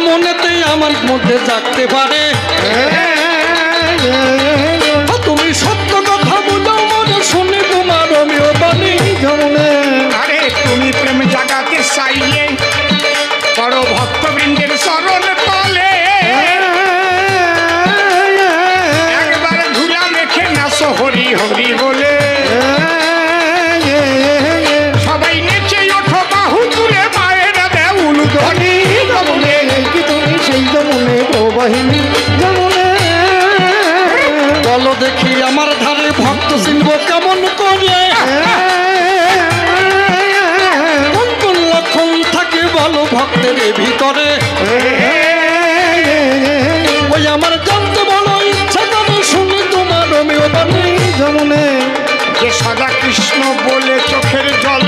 মনেতে আমার মধ্যে জাগতে পারে। তুমি সত্য কথা বুঝাও মনে শুনে তোমার অমিয় বাণী যেমনে। আরে তুমি প্রেম জাগাতে চাইলে বড় ভক্তবৃন্দের শরণ তলে একবার ধুলা মেখে নাচো হরি হরি বলে। সবাই নেচে ওঠো বাহু তুলে মায়ের দেউল ধ্বনি যেমনে। তুমি সেই যেমনে প্রবাহিনী যেমনে। বলো দেখি আমার ধারে ভক্ত চিনব কেমন করে। কোন কোন লক্ষণ থাকে বলো ভক্তের ভিতরে। ওই আমার জানতে বলো ইচ্ছা করে শুনি তোমার অমিয় বাণী যেমনে। যে সদা কৃষ্ণ বলে চোখের জল